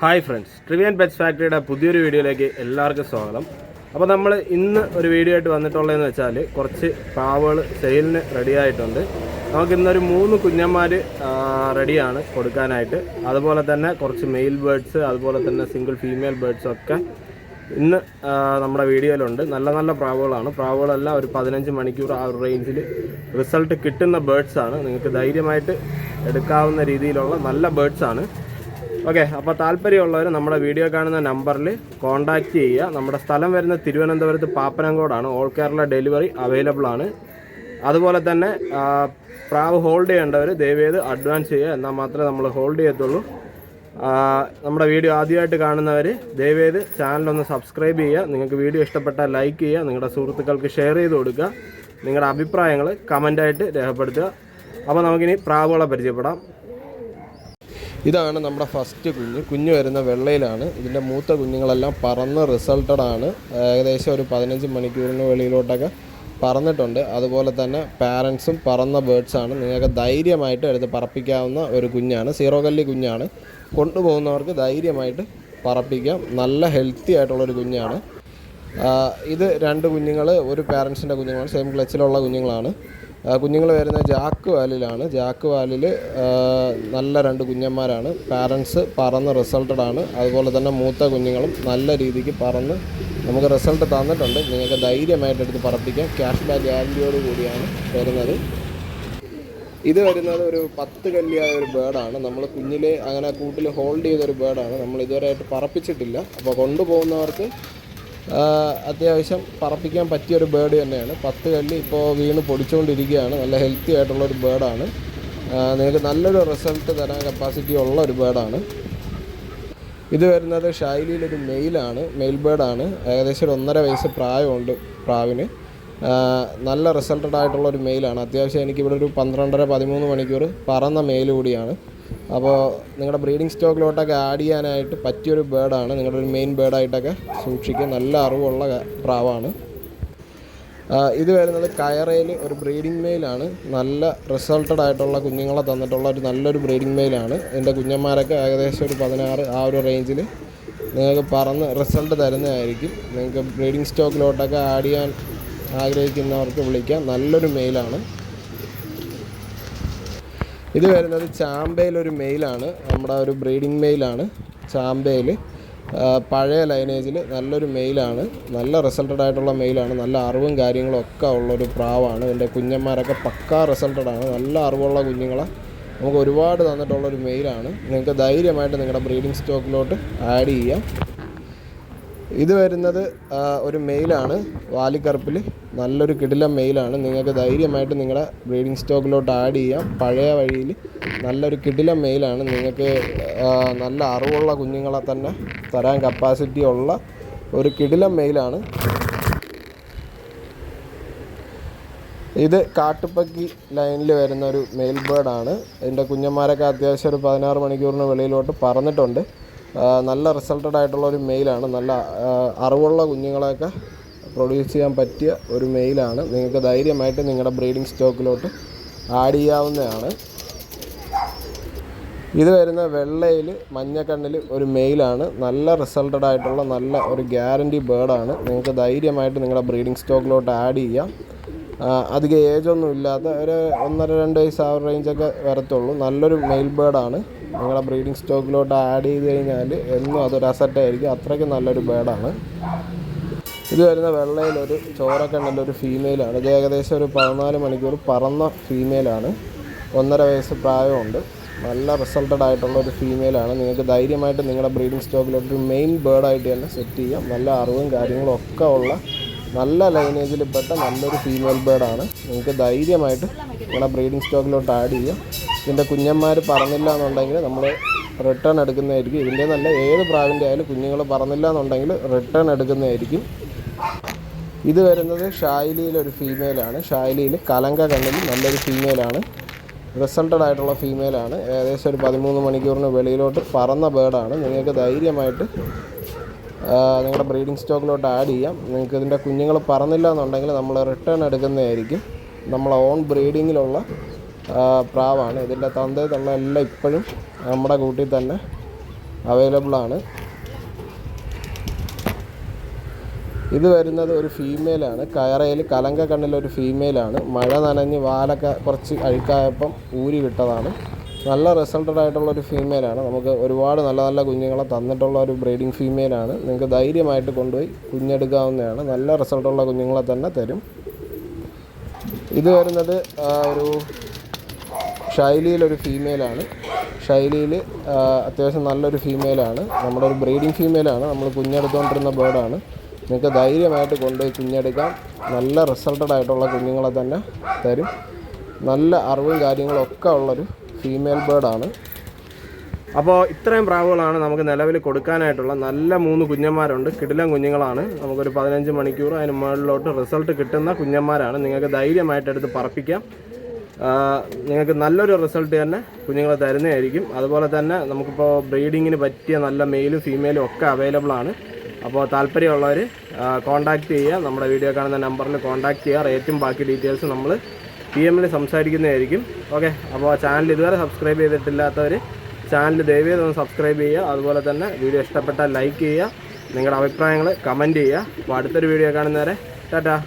Hi friends, ട്രിവിയൻ pets ഫാക്ടറിയുടെ പുതിയൊരു വീഡിയോയിലേക്ക് എല്ലാവർക്കും സ്വാഗതം. അപ്പോൾ നമ്മൾ ഇന്ന് ഒരു വീഡിയോ ആയിട്ട് വന്നിട്ടുള്ളതെന്ന് വെച്ചാൽ കുറച്ച് പ്രാവുകൾ സെയിലിന് റെഡി ആയിട്ടുണ്ട്. നമുക്കിന്നൊരു 3 കുഞ്ഞന്മാർ റെഡിയാണ് കൊടുക്കാനായിട്ട്. അതുപോലെ തന്നെ കുറച്ച് മെയിൽ ബേഡ്സ്, അതുപോലെ തന്നെ സിംഗിൾ ഫീമെയിൽ ബേഡ്സൊക്കെ ഇന്ന് നമ്മുടെ വീഡിയോയിലുണ്ട്. നല്ല നല്ല പ്രാവുകളാണ്. പ്രാവുകളെല്ലാം ഒരു 15 മണിക്കൂർ ആ ഒരു റേഞ്ചിൽ റിസൾട്ട് കിട്ടുന്ന ബേഡ്സാണ്. നിങ്ങൾക്ക് ധൈര്യമായിട്ട് എടുക്കാവുന്ന രീതിയിലുള്ള നല്ല ബേഡ്സാണ്. ഓക്കെ, അപ്പോൾ താല്പര്യമുള്ളവർ നമ്മുടെ വീഡിയോ കാണുന്ന നമ്പറിൽ കോൺടാക്റ്റ് ചെയ്യുക. നമ്മുടെ സ്ഥലം വരുന്ന തിരുവനന്തപുരത്ത് പാപ്പനംകോടാണ്. ഓൾ കേരള ഡെലിവറി അവൈലബിൾ ആണ്. അതുപോലെ തന്നെ പ്രാവ് ഹോൾഡ് ചെയ്യേണ്ടവർ ദയവേത് അഡ്വാൻസ് ചെയ്യുക, എന്നാൽ മാത്രമേ നമ്മൾ ഹോൾഡ് ചെയ്യത്തുള്ളൂ. നമ്മുടെ വീഡിയോ ആദ്യമായിട്ട് കാണുന്നവർ ദയവേത് ചാനലൊന്ന് സബ്സ്ക്രൈബ് ചെയ്യുക. നിങ്ങൾക്ക് വീഡിയോ ഇഷ്ടപ്പെട്ടാൽ ലൈക്ക് ചെയ്യുക, നിങ്ങളുടെ സുഹൃത്തുക്കൾക്ക് ഷെയർ ചെയ്ത് കൊടുക്കുക. നിങ്ങളുടെ അഭിപ്രായങ്ങൾ കമൻ്റായിട്ട് രേഖപ്പെടുത്തുക. അപ്പോൾ നമുക്കിനി പ്രാവുകളെ പരിചയപ്പെടാം. ഇതാണ് നമ്മുടെ ഫസ്റ്റ് കുഞ്ഞ് വരുന്ന വെള്ളയിലാണ്. ഇതിൻ്റെ മൂത്ത കുഞ്ഞുങ്ങളെല്ലാം പറന്ന് റിസൾട്ടഡ് ആണ്. ഏകദേശം ഒരു 15 മണിക്കൂറിന് വെളിയിലോട്ടൊക്കെ പറന്നിട്ടുണ്ട്. അതുപോലെ തന്നെ പാരൻസും പറന്ന ബേഡ്സാണ്. നിങ്ങൾക്ക് ധൈര്യമായിട്ട് എടുത്ത് പറപ്പിക്കാവുന്ന ഒരു കുഞ്ഞാണ്. സീറോ കല്ലി കുഞ്ഞാണ്. കൊണ്ടുപോകുന്നവർക്ക് ധൈര്യമായിട്ട് പറപ്പിക്കാം. നല്ല ഹെൽത്തി ആയിട്ടുള്ളൊരു കുഞ്ഞാണ്. ഇത് 2 കുഞ്ഞുങ്ങൾ ഒരു പാരൻസിൻ്റെ കുഞ്ഞുങ്ങളാണ്. സെയിം ക്ലച്ചിലുള്ള കുഞ്ഞുങ്ങളാണ്. കുഞ്ഞുങ്ങൾ വരുന്നത് ജാക്ക് വാലിലാണ്. ജാക്ക് വാലിൽ നല്ല 2 കുഞ്ഞന്മാരാണ്. പാരൻസ് പറന്ന് റിസൾട്ടഡ് ആണ്. അതുപോലെ തന്നെ മൂത്ത കുഞ്ഞുങ്ങളും നല്ല രീതിക്ക് പറന്ന് നമുക്ക് റിസൾട്ട് തന്നിട്ടുണ്ട്. നിങ്ങൾക്ക് ധൈര്യമായിട്ട് എടുത്ത് പറപ്പിക്കാം. ക്യാഷ് ബാക്ക് ഗ്യാരൻറ്റിയോട് കൂടിയാണ് വരുന്നത്. ഇത് വരുന്നത് ഒരു 10 കല്ലിയായ ഒരു ബേഡാണ്. നമ്മൾ കുഞ്ഞിലെ അങ്ങനെ കൂട്ടിൽ ഹോൾഡ് ചെയ്തൊരു ബേഡാണ്. നമ്മൾ ഇതുവരെയായിട്ട് പറപ്പിച്ചിട്ടില്ല. അപ്പോൾ കൊണ്ടുപോകുന്നവർക്ക് അത്യാവശ്യം പറപ്പിക്കാൻ പറ്റിയൊരു ബേഡ് തന്നെയാണ്. 10 കല്ലി ഇപ്പോൾ വീണ് പൊടിച്ചുകൊണ്ടിരിക്കുകയാണ്. നല്ല ഹെൽത്തി ആയിട്ടുള്ളൊരു ബേഡാണ്. നിങ്ങൾക്ക് നല്ലൊരു റിസൾട്ട് തരാൻ കപ്പാസിറ്റി ഉള്ള ഒരു ബേഡാണ്. ഇത് വരുന്നത് ഷൈലിയിലൊരു മെയിലാണ്. മെയിൽ ബേഡാണ്. ഏകദേശം ഒരു 1.5 വയസ്സ് പ്രായമുണ്ട് പ്രാവിന്. നല്ല റിസൾട്ടഡ് ആയിട്ടുള്ളൊരു മെയിലാണ്. അത്യാവശ്യം എനിക്കിവിടെ ഒരു 12-13 മണിക്കൂർ പറന്ന മെയിൽ കൂടിയാണ്. അപ്പോൾ നിങ്ങളുടെ ബ്രീഡിംഗ് സ്റ്റോക്കിലോട്ടൊക്കെ ആഡ് ചെയ്യാനായിട്ട് പറ്റിയൊരു ബേഡാണ്. നിങ്ങളുടെ ഒരു മെയിൻ ബേഡായിട്ടൊക്കെ സൂക്ഷിക്കുക. നല്ല അറിവുള്ള പ്രാവാണ്. ഇത് വരുന്നത് കയറയിൽ ഒരു ബ്രീഡിംഗ് മെയിലാണ്. നല്ല റിസൾട്ടഡ് ആയിട്ടുള്ള കുഞ്ഞുങ്ങളെ തന്നിട്ടുള്ള ഒരു നല്ലൊരു ബ്രീഡിംഗ് മെയിലാണ്. ഇതിൻ്റെ കുഞ്ഞന്മാരൊക്കെ ഏകദേശം ഒരു 16 ആ ഒരു റേഞ്ചിൽ നിങ്ങൾക്ക് പറന്ന് റിസൾട്ട് തരുന്നതായിരിക്കും. നിങ്ങൾക്ക് ബ്രീഡിംഗ് സ്റ്റോക്കിലോട്ടൊക്കെ ആഡ് ചെയ്യാൻ ആഗ്രഹിക്കുന്നവർക്ക് വിളിക്കാം. നല്ലൊരു മെയിലാണ്. ഇത് വരുന്നത് ചാമ്പയിലൊരു മെയിലാണ്. നമ്മുടെ ഒരു ബ്രീഡിംഗ് മെയിലാണ്. ചാമ്പയിൽ പഴയ ലൈനേജിൽ നല്ലൊരു മെയിലാണ്. നല്ല റിസൾട്ടഡ് ആയിട്ടുള്ള മെയിലാണ്. നല്ല അറിവും കാര്യങ്ങളും ഒക്കെ ഉള്ളൊരു പ്രാവാണ്. ഇതിൻ്റെ കുഞ്ഞന്മാരൊക്കെ പക്കാ റിസൾട്ടഡാണ്. നല്ല അറിവുള്ള കുഞ്ഞുങ്ങളെ നമുക്ക് ഒരുപാട് തന്നിട്ടുള്ളൊരു മെയിലാണ്. നിങ്ങൾക്ക് ധൈര്യമായിട്ട് നിങ്ങളുടെ ബ്രീഡിംഗ് സ്റ്റോക്കിലോട്ട് ആഡ് ചെയ്യാം. ഇത് വരുന്നത് ഒരു മെയിലാണ്. വാലിക്കറുപ്പിൽ നല്ലൊരു കിടിലം മെയിലാണ്. നിങ്ങൾക്ക് ധൈര്യമായിട്ട് നിങ്ങളുടെ ബ്രീഡിംഗ് സ്റ്റോക്കിലോട്ട് ആഡ് ചെയ്യാം. പഴയ വഴിയിൽ നല്ലൊരു കിടിലം മെയിലാണ്. നിങ്ങൾക്ക് നല്ല അറിവുള്ള കുഞ്ഞുങ്ങളെ തന്നെ തരാൻ കപ്പാസിറ്റി ഉള്ള ഒരു കിടിലം മെയിലാണ്. ഇത് കാട്ടുപക്കി ലൈനിൽ വരുന്ന ഒരു മെയിൽ ബേഡാണ്. ഇതിൻ്റെ കുഞ്ഞന്മാരൊക്കെ അത്യാവശ്യം ഒരു 16 മണിക്കൂറിന് വെളിയിലോട്ട് പറന്നിട്ടുണ്ട്. നല്ല റിസൾട്ടഡ് ആയിട്ടുള്ള ഒരു മെയിലാണ്. നല്ല അറിവുള്ള കുഞ്ഞുങ്ങളെയൊക്കെ പ്രൊഡ്യൂസ് ചെയ്യാൻ പറ്റിയ ഒരു മെയിലാണ്. നിങ്ങൾക്ക് ധൈര്യമായിട്ട് നിങ്ങളുടെ ബ്രീഡിംഗ് സ്റ്റോക്കിലോട്ട് ആഡ് ചെയ്യാവുന്നതാണ്. ഇത് വരുന്ന വെള്ളയിൽ മഞ്ഞക്കണ്ണിൽ ഒരു മെയിലാണ്. നല്ല റിസൾട്ടഡ് ആയിട്ടുള്ള നല്ല ഒരു ഗ്യാരൻറ്റി ബേഡാണ്. നിങ്ങൾക്ക് ധൈര്യമായിട്ട് നിങ്ങളുടെ ബ്രീഡിംഗ് സ്റ്റോക്കിലോട്ട് ആഡ് ചെയ്യാം. അധികം ഏജൊന്നും ഇല്ലാത്ത ഒരു 1.5-2 വയസ്സ് ആ റേഞ്ചൊക്കെ വരത്തുള്ളൂ. നല്ലൊരു മെയിൽ ബേഡാണ്. നിങ്ങളുടെ ബ്രീഡിംഗ് സ്റ്റോക്കിലോട്ട് ആഡ് ചെയ്ത് കഴിഞ്ഞാൽ എന്നും അതൊരു അസറ്റായിരിക്കും. അത്രയ്ക്ക് നല്ലൊരു ബേഡാണ്. ഇത് വരുന്ന വെള്ളയിലൊരു ചോരക്കണ്ണിലൊരു ഫീമെയിലാണ്. ഇത് ഏകദേശം ഒരു 14 മണിക്കൂർ പറന്ന ഫീമെയിലാണ്. 1.5 വയസ്സ് പ്രായമുണ്ട്. നല്ല റിസൾട്ടഡ് ആയിട്ടുള്ള ഒരു ഫീമെയിലാണ്. നിങ്ങൾക്ക് ധൈര്യമായിട്ട് നിങ്ങളുടെ ബ്രീഡിംഗ് സ്റ്റോക്കിലോട്ട് ഒരു മെയിൻ ബേഡായിട്ട് തന്നെ സെറ്റ് ചെയ്യാം. നല്ല അറിവും കാര്യങ്ങളും ഒക്കെ ഉള്ള നല്ല ലൈനേജിൽപ്പെട്ട നല്ലൊരു ഫീമെയിൽ ബേഡാണ്. നിങ്ങൾക്ക് ധൈര്യമായിട്ട് നിങ്ങളുടെ ബ്രീഡിംഗ് സ്റ്റോക്കിലോട്ട് ആഡ് ചെയ്യാം. ഇതിൻ്റെ കുഞ്ഞന്മാർ പറന്നില്ല എന്നുണ്ടെങ്കിൽ നമ്മൾ റിട്ടേൺ എടുക്കുന്നതായിരിക്കും. ഇതിൻ്റെ നല്ല ഏത് പ്രാവിൻ്റെ ആയാലും കുഞ്ഞുങ്ങൾ പറന്നില്ല എന്നുണ്ടെങ്കിൽ റിട്ടേൺ എടുക്കുന്നതായിരിക്കും. ഇത് വരുന്നത് ഷായിലിയിലൊരു ഫീമെയിലാണ്. ഷായിലിയിൽ കലങ്ക കണ്ണിൽ നല്ലൊരു ഫീമെയിലാണ്. റിസൾട്ടഡ് ആയിട്ടുള്ള ഫീമെയിലാണ്. ഏകദേശം ഒരു 13 മണിക്കൂറിന് വെളിയിലോട്ട് പറന്ന ബേഡാണ്. നിങ്ങൾക്ക് ധൈര്യമായിട്ട് നിങ്ങളുടെ ബ്രീഡിംഗ് സ്റ്റോക്കിലോട്ട് ആഡ് ചെയ്യാം. നിങ്ങൾക്ക് ഇതിൻ്റെ കുഞ്ഞുങ്ങൾ പറന്നില്ല എന്നുണ്ടെങ്കിൽ നമ്മൾ റിട്ടേൺ എടുക്കുന്നതായിരിക്കും. നമ്മൾ ഓൺ ബ്രീഡിങ്ങിലുള്ള പ്രാവാണ്. ഇതിൻ്റെ തന്ത തള്ള എല്ലാം ഇപ്പോഴും നമ്മുടെ കൂട്ടിൽ തന്നെ അവൈലബിൾ ആണ്. ഇത് വരുന്നത് ഒരു ഫീമെയിലാണ്. കയറയിൽ കലങ്ക കണ്ണിലൊരു ഫീമെയിലാണ്. മഴ നനഞ്ഞ് വാലൊക്കെ കുറച്ച് അഴുക്കായപ്പം ഊരി വിട്ടതാണ്. നല്ല റിസൾട്ടഡ് ആയിട്ടുള്ളൊരു ഫീമെയിലാണ്. നമുക്ക് ഒരുപാട് നല്ല നല്ല കുഞ്ഞുങ്ങളെ തന്നിട്ടുള്ള ഒരു ബ്രീഡിങ് ഫീമെയിലാണ്. നിങ്ങൾക്ക് ധൈര്യമായിട്ട് കൊണ്ടുപോയി കുഞ്ഞെടുക്കാവുന്നതാണ്. നല്ല റിസൾട്ടുള്ള കുഞ്ഞുങ്ങളെ തന്നെ തരും. ഇത് വരുന്നത് ഒരു ഷൈലിയിലൊരു ഫീമെയിലാണ്. ഷൈലിയിൽ അത്യാവശ്യം നല്ലൊരു ഫീമെയിലാണ്. നമ്മുടെ ഒരു ബ്രീഡിങ് ഫീമെയിലാണ്. നമ്മൾ കുഞ്ഞെടുത്തുകൊണ്ടിരുന്ന ബേർഡാണ്. നിങ്ങൾക്ക് ധൈര്യമായിട്ട് കൊണ്ടുപോയി കുഞ്ഞെടുക്കാം. നല്ല റിസൾട്ടഡ് ആയിട്ടുള്ള കുഞ്ഞുങ്ങളെ തന്നെ തരും. നല്ല അറിവും കാര്യങ്ങളൊക്കെ ഉള്ളൊരു ഫീമെയിൽ ബേർഡാണ്. അപ്പോൾ ഇത്രയും പ്രാവുകളാണ് നമുക്ക് നിലവിൽ കൊടുക്കാനായിട്ടുള്ള. നല്ല 3 കുഞ്ഞന്മാരുണ്ട്. കിടിലൻ കുഞ്ഞുങ്ങളാണ്. നമുക്കൊരു 15 മണിക്കൂർ അതിന് മുകളിലോട്ട് റിസൾട്ട് കിട്ടുന്ന കുഞ്ഞന്മാരാണ്. നിങ്ങൾക്ക് ധൈര്യമായിട്ട് എടുത്ത് പറപ്പിക്കാം. നിങ്ങൾക്ക് നല്ലൊരു റിസൾട്ട് തന്നെ കുഞ്ഞുങ്ങളെ തരുന്നതായിരിക്കും. അതുപോലെ തന്നെ നമുക്കിപ്പോൾ ബ്രീഡിങ്ങിന് പറ്റിയ നല്ല മെയിലും ഫീമെയിലും ഒക്കെ അവൈലബിൾ ആണ്. അപ്പോൾ താല്പര്യമുള്ളവർ കോൺടാക്റ്റ് ചെയ്യുക. നമ്മുടെ വീഡിയോ കാണുന്ന നമ്പറിൽ കോൺടാക്റ്റ് ചെയ്യുക. റേറ്റും ബാക്കി ഡീറ്റെയിൽസ് നമ്മൾ PM-ൽ സംസാരിക്കുന്നതായിരിക്കും. ഓക്കെ, അപ്പോൾ ചാനൽ ഇതുവരെ സബ്സ്ക്രൈബ് ചെയ്തിട്ടില്ലാത്തവർ ചാനൽ ദയവേത് ഒന്ന് സബ്സ്ക്രൈബ് ചെയ്യുക. അതുപോലെ തന്നെ വീഡിയോ ഇഷ്ടപ്പെട്ടാൽ ലൈക്ക് ചെയ്യുക. നിങ്ങളുടെ അഭിപ്രായങ്ങൾ കമൻറ്റ് ചെയ്യുക. അപ്പോൾ അടുത്തൊരു വീഡിയോ കാണുന്നവരെ ടാറ്റാ.